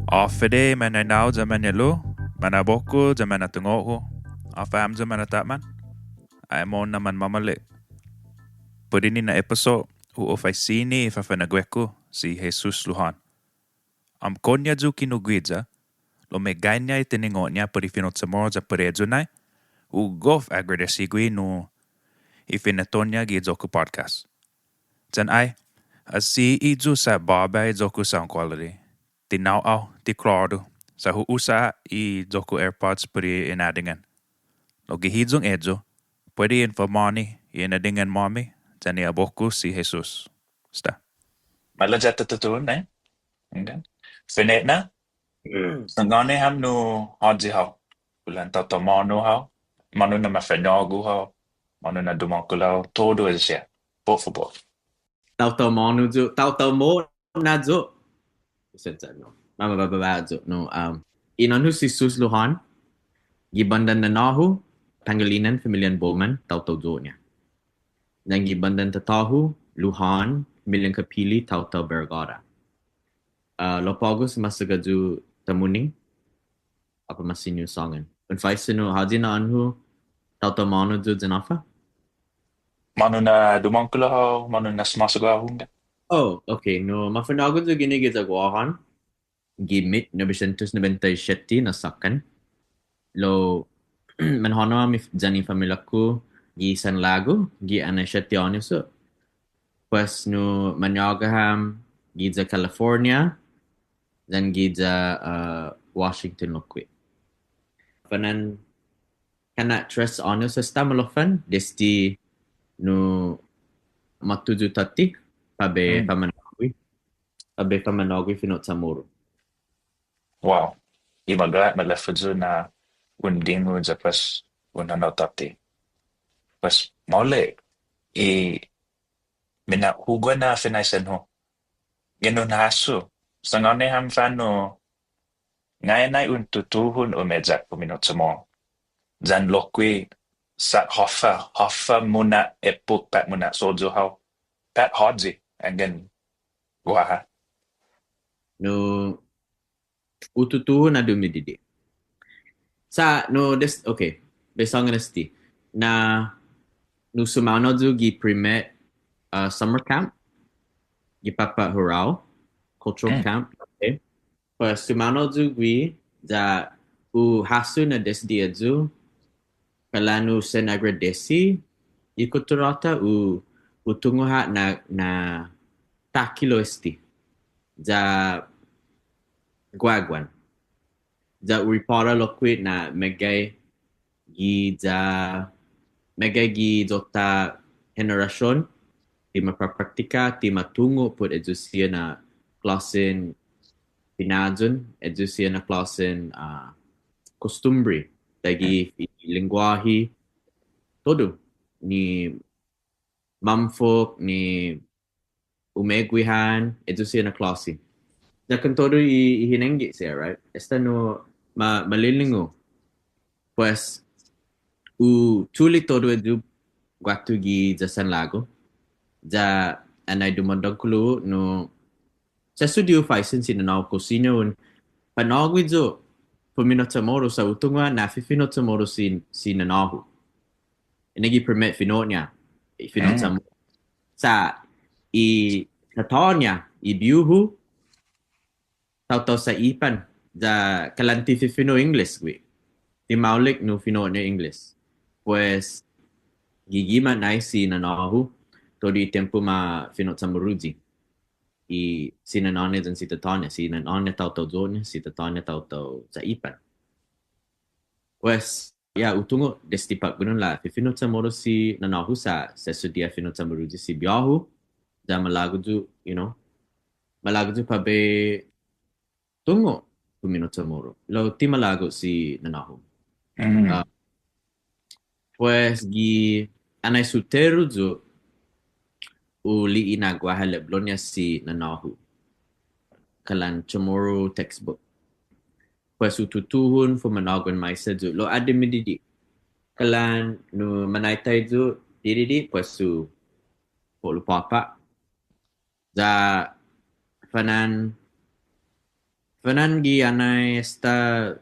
Afede mananaw zaman yalo, manaboko zaman natungoho, afam zaman nataman, ay mo naman mamali. Pwede ni na episót ofaisini fafa'na'gue-ku si Jesus Lujan. Am konya ju kinuguidza, lo me ganya itiningo niya pwede finot sa mo za pwede na, gof agredesigui no Fina'nåna'gue idzoku podcast. Zan ay, si idzu sa baba idzoku sound quality. Tinaw ti klaro sa huusa idzoku AirPods pwede inadingan. Lo gihidzong edzo, pwede fuma'nå'gue, inadingan-måmi, zan iaboko si Jesus. Sta. Malajat tutun eh. Finet na. Sangane ham no hodzi hao. Bulan tata mano hao. Manu na fehmåni hao. Manu na dumakulao. Todo is siya. Both for both. Tau manu ju tau mo na ju. Sensa no. Mama baba ju no inanu si Jesus Lujan. Gibandan na nahu Pangilinan Pemilihan Bowman tau ju niya. Dan gibandan tatahu Lujan Pemilihan Kapili tau Bergara. Lo på'go semasa ju tamuning apa masih new songan. Ofaisini haji na anhu tau manu ju janafa. Manu na dumakulao hao. Manu na smasagaw hao. Oh, okay. No, mafanago ju gini gizagawahan. Gimit na bisentus na 27 na såkkan. Lo manhono mi jani familyaku gi sanlago gi ana 7 anos so. Pues no manyagaham gi za California dan gi za Washington lokwe. Fanan kana 3 anos sa stamalofan desti no matuju tati pabe fuma'nå'gue finot Chamorrita. Wow. Imaga malafudzu na undingu za pas unanotati. Pas mole mina hugua na finaisan ho. Ganun hasu. Sangane ham fano ngayon untutuhun umedzak puminot sa mo. Zan lokwi sa hoffa muna epuk pat muna sojo hao. Pat hodzi. Again. Guha. No ututuhun na dumididik. Okay. Besang nesti. Na no sumano ju gi primet summer camp. Gi papa hurao. Cultural camp. Okay. Pas sumano ju gui da hasu na desdi ju kalanu senagradesi ikuturata utunguha na takilo esti. Da guaguan. Da uripara lokwit na megay gi dota generasyon di mapapraktika di matungo put edusiya na klasen pinadyon edusiya na klasen costumbre dagi lingwahi todo ni mamfok ni umégwehan edusiya na klase. Dakan todo ihinenggi siya, right? Esta no malilingo. Pues tulik todo edu waktu gi jasan lago. Ja anay dumandang kulo no sa studio faisin sinanaw ko sinyon panagwi jo puminot sa moro sa utunga na fifinot sa moro sinanahu. Inagi permit finot niya. Finot sa moro. Sa kataon niya ibiuhu tau sa ipan da kalanti fino English gwi. Di maulik no fino niya English. Pues gigima na si nanahu to di tempo ma fino Chamorrita. Sinanane dan si tatanya. Sinanane tau zone, si tatanya tau sa ipan. Pues utungo destipak gunung la fino Chamorrita si nanahu sa sesudia fino Chamorrita si biahu da malago ju, malago ju pabe tungo puminot Chamorrita. Lo ti malago si nanahu. Pues anay sutero ju uli inagwahalab niya si nanahu. Kalan Chamorro textbook. Pues ututuhun fuma'nå'gue maisa ju lo adimididi. Kalan no manaitay ju dididi pues polo papa. Da fanan Fina'n'gue ana está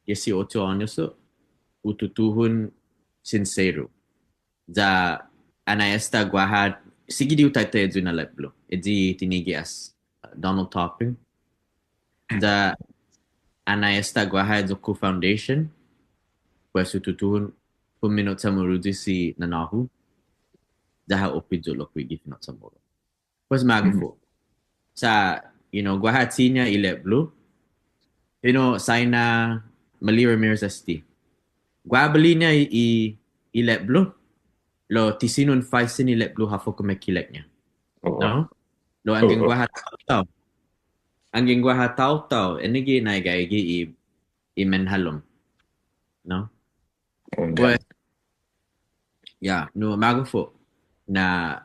18 años ututuhun sincero. Ja ana está guahad sige di utai te na leplo. Edi tinigi as Donald Topping. Ja ana está guahad zoku foundation. Pues ututuhun puminot Chamorrita si nanahu. Jaha opidjo lokwi gifinot Chamorro. Pues magafo. Sa guahad sinya ileplo. Saina Mali Ramirez esti. Guabali niya ileplo. Lo tisinun ofaisini ileplo hafo kumekileknya. No? Lo anggeng guahad tau. Anggeng guahad tau. Enigi na gaigi imenhalom. No? Pues, no magafo na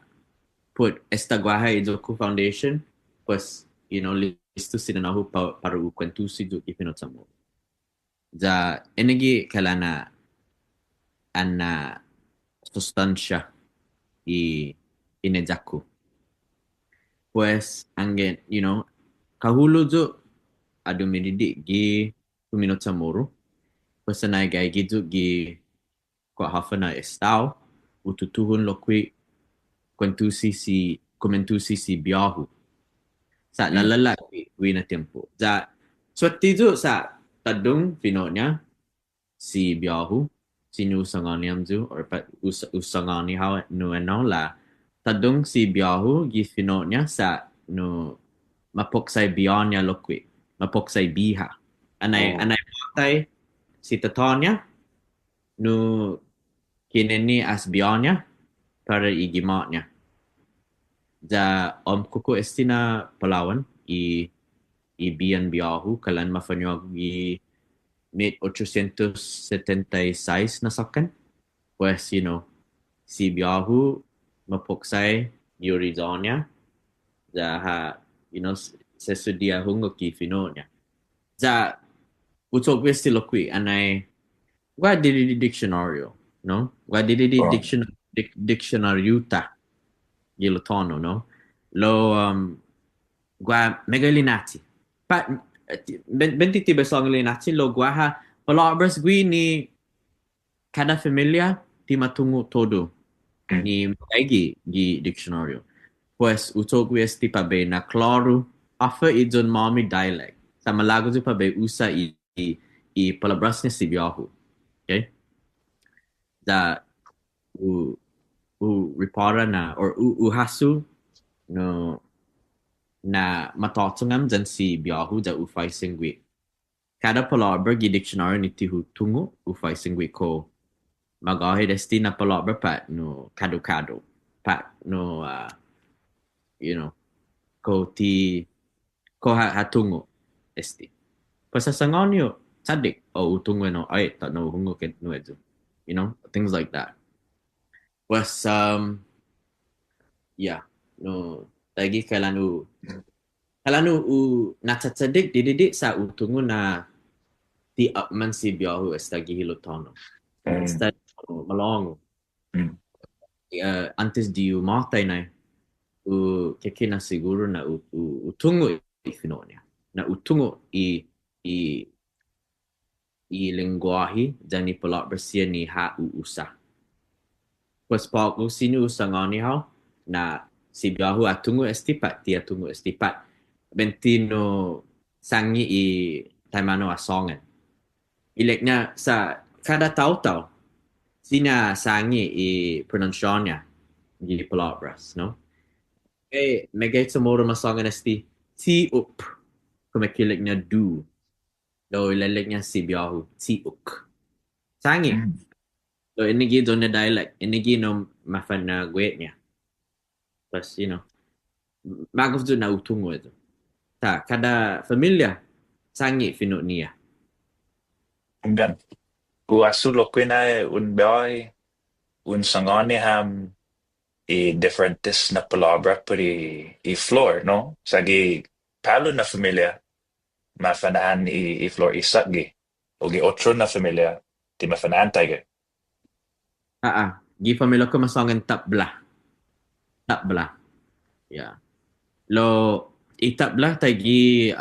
put esta guaha izoku foundation, pues, listo sila na ho para ukwentusi do ipinot Chamorro. Ja enegi kalana ana sustansya inejaku. Pues anggen kahulu jo adu mendidik gi puminot Chamorro. Pues sanay gay gizu gi kwa hafana estao ututuhun lokwi komentusi si biyahu. Sa lalala wi na tempo. Ja swati jo sa tadung Fina'nåna'gue si biyahu sinu usangani amju or usangani how no la tadung si biyahu gi Fina'nåna'gue sa no mapoksay biyanya lokwi mapoksay biha anay patay si tatanya no kineni as biyanya para igimatnya. Ja kuku estina Palawan ibian biyahu kalan mafa'na'gue 1876 na såkkan. Pues si biyahu mapoksay yurizanya ja sesudia hungo ki Fina'nåna'gue. Ja utok westi lokwi anay gua didi dictionario, no? Gua didi dictionaryuta gilotono, no? Lo gua megalinati. Pat bentiti besong linati lo gua ha palabras gui ni cada familia ti matungo todo ni gi dictionario. Pues utok westi pabe na claro afa inadingan-måmi dialect. Sa malago jo pabe usa i palabrasnya si biyahu. Okay? Da ripara na or uhasu no na matotungam dyan si biyahu da ofaisini. Kada palabra gi dictionary ni tihu tungo ofaisini ko magahid esti na palabra pat no kado pat no ko hatungo esti. Pasasangonyo sadik utungo no ay ta no hungo ken no edu. Things like that. Pues no lagi kalanu natatsadik dididik sa utungo na ti upman si biyahu estagi hilotono. Estagi malongo. Antes di umatay na kekina siguro na utungo Fina'nåna'gue. Na utungo i lengguahe dan palabra siya ni usa. Pues på'go sini usangani hao na si biyahu atungo estipat ti atungo estipat bentino sangi i taimano asongan. Ileknya sa kada tahu sina sangi i pronuncianya di palabras, no? Megay Chamorro masongan esti ti up kumekileknya du. Lo ilaleknya si biyahu ti uk. Sangi. So inigi doon na dialect, inigi no fafa'na'gue-nya. Plus, magos doon na utungo ito. Kada familia, sangi Fina'nåna'gue. Umgan. Uasu lokwi na unbay unsangani ham differentes na palabra por floor, no? Sagi palo na familia mafanaan floor isagi. Ogi otro na familia ti mafanaan-tage. Gi familia ko masongan tapbla. Yeah. Lo itabla tagi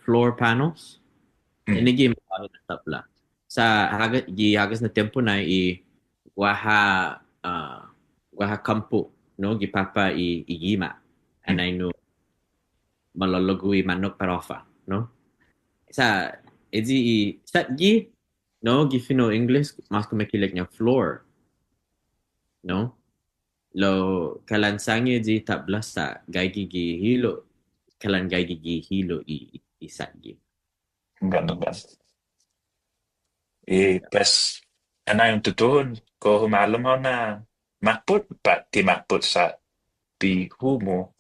floor panels. Ini gi mahal itabla. Sa hagas na tempo na waha kampo no gi papa igima anay no malologo manok parofa no. Sa edi sat gi no gi fino English mas kumakilik niya floor no. Lo kalan sangi di tabla sa gaigi gi hilo kalan gaigi gi hilo isat gi. Ganun. Pas anay yung tutuhon ko humalom ho na makput pa ti makput sa pi humo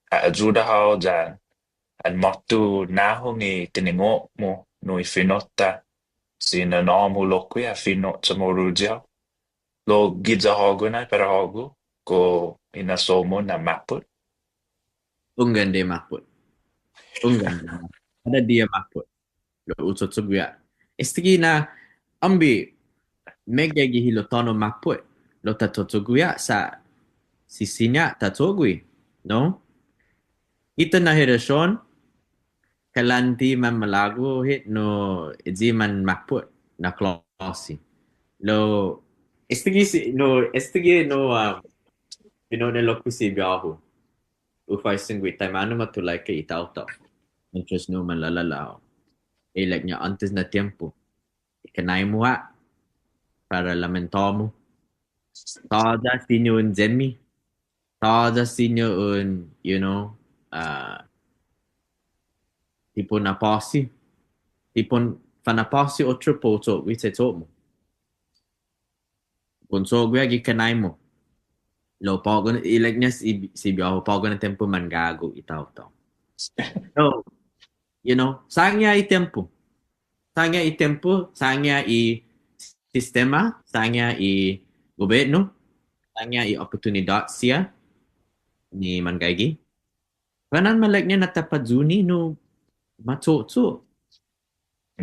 ajuda ho dyan an mottu nahong tinimo mo no ifinota Fina'nåna'gue a fino Chamorrita lo gidza hogo na para hogo ko inasomo na makput. Unggan dia makput. Unggan. Ada dia makput. Lo utot guiya. Istigi na ambi megagi hilo tono makput. Lo tatoto guiya sa sisinya tatogui. No? Ito na hirasyon kalanti man malago hit no idzi man makput na klasi. Lo istigi no pinonelo ko si biyaho. Ufaisini taimano tulaika itaw-taw. Interest no man lalalao. Like niya antes na tiempo. Ikanay mo para lamento mo. Toda sinyo un zemi. Toda sinyo un, tipo na posi. Tipo fanaposi o tripo to, wite to mo. Bunso guya gikanay mo. Lo på'go like niya si biyaho på'go na tempo man gago itaw-taw. So, sayang niya i-tempo. Sayang niya i-tempo, sayang niya i-sistema, sayang niya i-gobyerno, sayang niya i-oportunidad siya ni Mangaigi. Kanan malak niya natapadzuni no matutsu.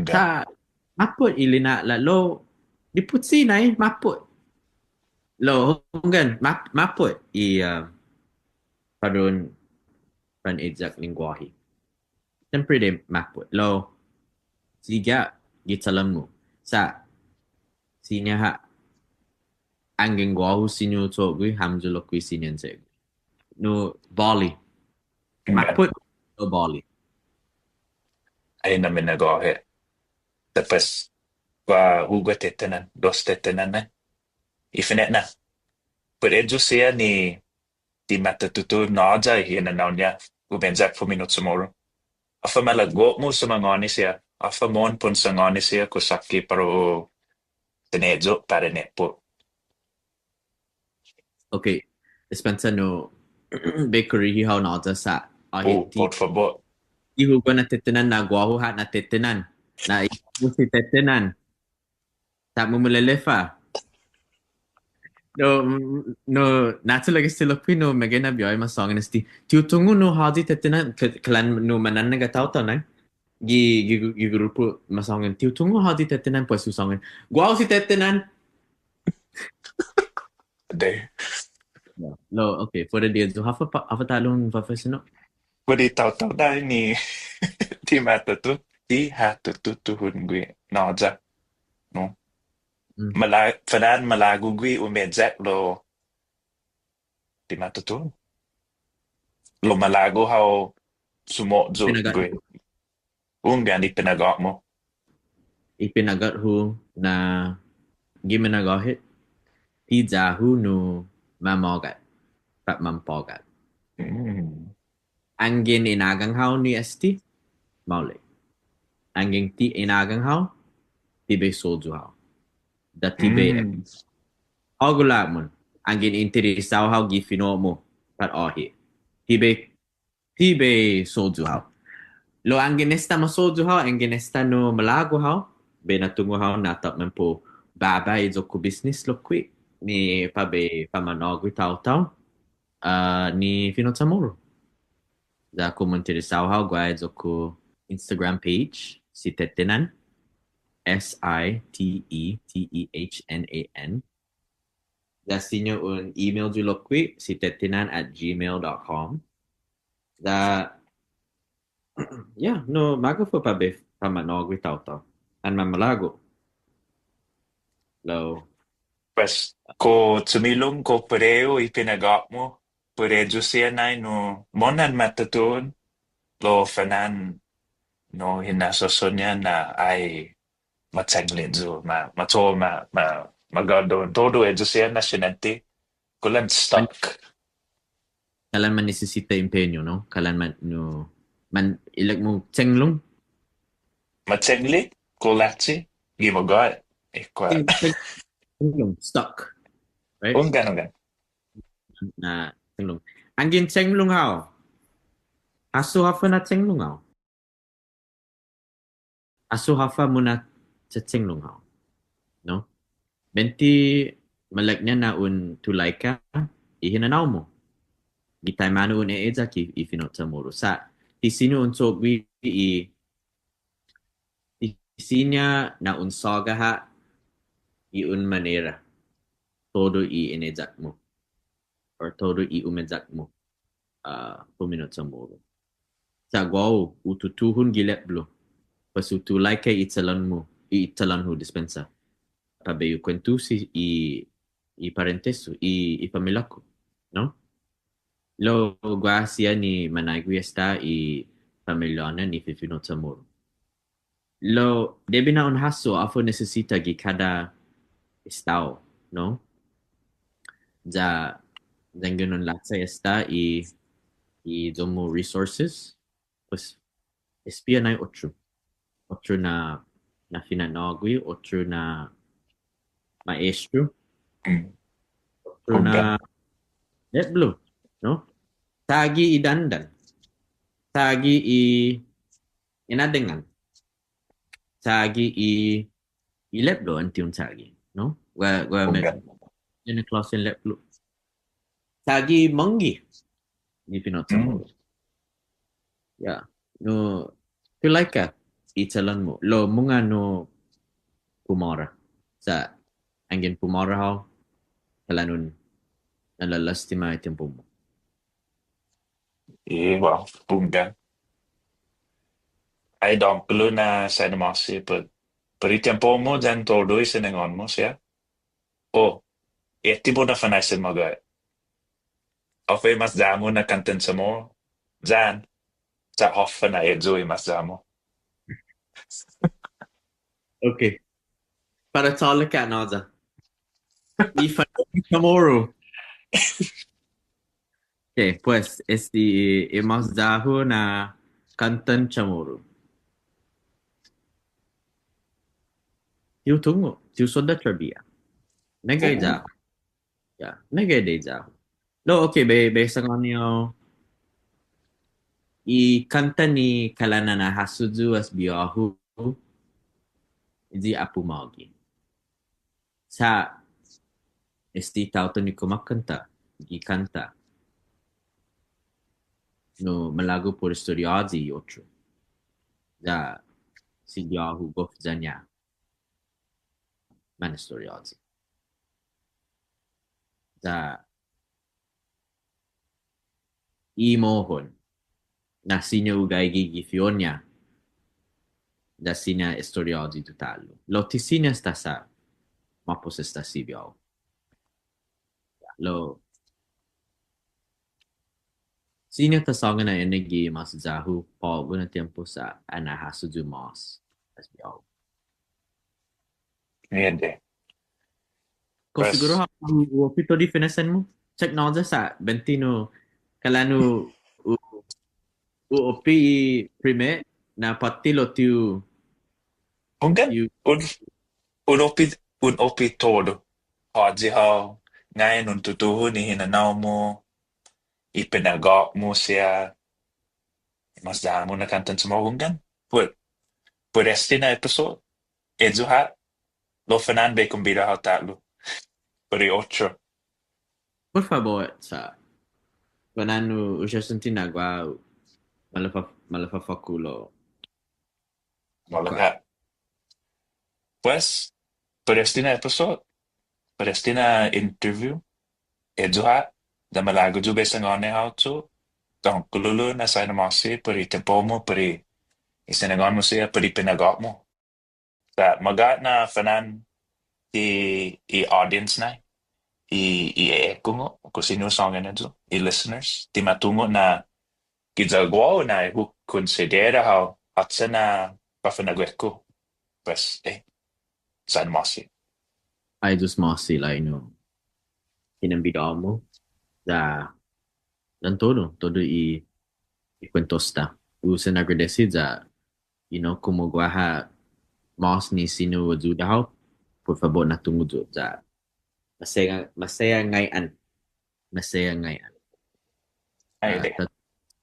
Sa maput ilina lo diputsi na maput. Lo hunggan maput padun pan-ejak lingwahi. Siyempre din maput. Lo siga gitalam mo sa sinya ang lingwahu sinyo togui hamjulo kui sinyan seg. No Bali. Maput no Bali. Ayun namin nag-ohe. Tapos kwa hugua tetenan, dos tetenan na. Ifinet na. Puede siya ni di matatuto naja hinanaw niya. Ubenjak fuminot sumoro. Afa malagwo mo sa mga siya. Afa mon pun sa ngani siya kusaki paro tinedyo para nepo. Okay. Dispensa no bakery hihaw naja sa Por favor. Ihugwa na tetinan na gwaho hat na tetinan. Na si tetinan. Tak mo mulelefa. No, natalaga sila no magana biyoy masong nesti. Tiutungo no haji tetinan kalan no manan nagataw-taw na. Gi grupo masongan tiutungo haji tetinan pues usongan. Gwaho si tetinan. Day. No, okay. For the day, so hafa talong fafa'na'gue. Pwede taw-taw na ni di hatatutuhun gui naja. No? Malago gui umedzak lo di matutun. Lo malago how sumodzo gui. Unggan ipinagak mo. Ipinagat ho na giminagahit. Pizza ho no mamagat. Pat mampagat. Angin inagang how ni esti. Mauli. Angin ti inagang how. Tibe soju how. Da tibe. Ogula mo. Angin interesaw how gifino mo. Pat ohi. Tibe soju how. Lo angin esta masoju how. Angin esta no malago how. Benatungo how natap man po. Baba izoku business lo quick. Ni fuma'nå'gue taw-taw. Ni Finot Chamorro. Da ko interesaw how guide ko Instagram page si Tetenan SITETEHNAN. Da sinyo un email julokwi si tetenan@gmail.com. Da Yeah, no, mago po pa be fuma'nå'gue tao. An mamalago. Lo, Pues, ko tumilong ko pareo ipinagak mo. Parejo siya na no monan matatuon lo fanan no hinasoson niya na ay matsaglin zo mato magado todo ejo siya na sinanti kulan man, stuck kalan man necesita empeño, no? Kalan man, no, man, ilag mo, tsenglong. matsagli kulatsi gimagat ikwa Tsenglong, stuck, right? ungan Na, tsenglong. Angin tsenglong hao. Aso hafa na tsenglong hao. Aso hafa mo na sa tsenglong hao. No? Benti, malagnya na un tulaika, ihinanaw mo. Gitay mano un eezaki ifinot sa muro. Sa, tisino un sogwi isinya na un sogaha i un manera. Todo i inezak mo. Or todo i umezak mo. Puminot sa muro. Sa guau, ututuhun gileplo. Pas utulaika italan mo dispensa. Pabe kwentusi i parenteso, i pamilako. No? Lo gracia ni managui esta i pamilyana ni fifinot sa muro. Lo, debi na un haso, afo necesita gi kada estado, no? Dan ganun latsa esta i domo resources, pues espia na otro. Otro na Fina'nåna'gue, otro na maestro, otro na letblo, no? Chagi i dandan. Chagi i inadingan. Chagi i letblo anti un chagi, no? Gua ungan in class in letblo. Chagi mangi ni pinot sa mo. Yeah. No, tulaika italan mo. Lo munga no pumåra. Sa angin pumåra ho, kalanun nalalastima itempo mo. wow ungan ay donkulo na sa namasi per il tempo mo dan todo isinangon mo siya oh tipo na fanaisin mo ga Ofay mas damo na kanten sa mo dan sa hoffa na edzo i mas damo Okay. Para tala ka nada. Ifa Chamorro. Okay, pues hemos dado na kantan Chamorro. Tiu tungo, tiu soda trabia. Negay da. Yeah, negay de da. No, okay, be sa kanyo i kanta ni kalana na hasudu as biyahu di apumagi. Sa tauto ni kumakanta, i kanta. No malago por studiadi otro. Da si biyahu gof zanya. Man studiadi. Da imohon na sinya ugay gigifionya da sinya studiadi tutalo. Lo tisinya sta sa mapos sta si biyahu. Lo sinya kasanga na energi mas zahu på'go na tiempo sa anahasudu mas as biyahu. niente Kung pues siguro pito di finasan mo, check na ako sa bentino kalano uopi prime na patilo tiu ungan un opi todo haji ha ngayon un tutuho ni hinanaw mo ipinagak mo siya mas damo na kanten sa mo ungan por este na episode edzo ha lo fanan be kumbira ha talo por otro por favor sa kanano usya sentinagwa malafafakulo. malaga pues por este na episode por este na interview edzo ha da malago ju besang on how to Então, kululu na sa namasi pari tempo mo pari isinagon mo siya pari pinagot mo. Sa magat na fanan i audience na i ekungo kung sino songan na do i listeners ti matungo na gizagwa na considera how atsa na fafa'na'gue-ku. Pues sa namasi. I just must like, you know, inambidaan mo za dan todo i kwentosta. Usa nagradesi za, you know, kumugwaha mas ni sino wajudaw, por favor na tumudo za masaya ngayon. Ay, di.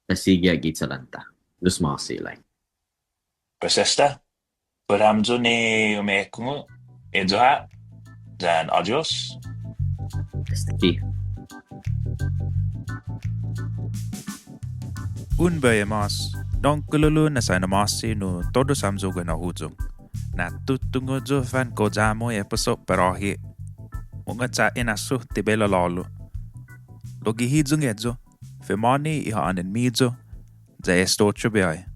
Nasigya git sa lanta. Just must like. Pues esta, paramzo ni umekungo, edzoha, dan adios. Hasta aquí. Unbøye mas, donkululu na sa namasi no todo samzugo na huzong. Na tutungo jo fan ko jamo episót parahi. Munga ta inasu tibela lalo. Logi hizung edzo, fehmåni iha anen midzo, za estocho beai.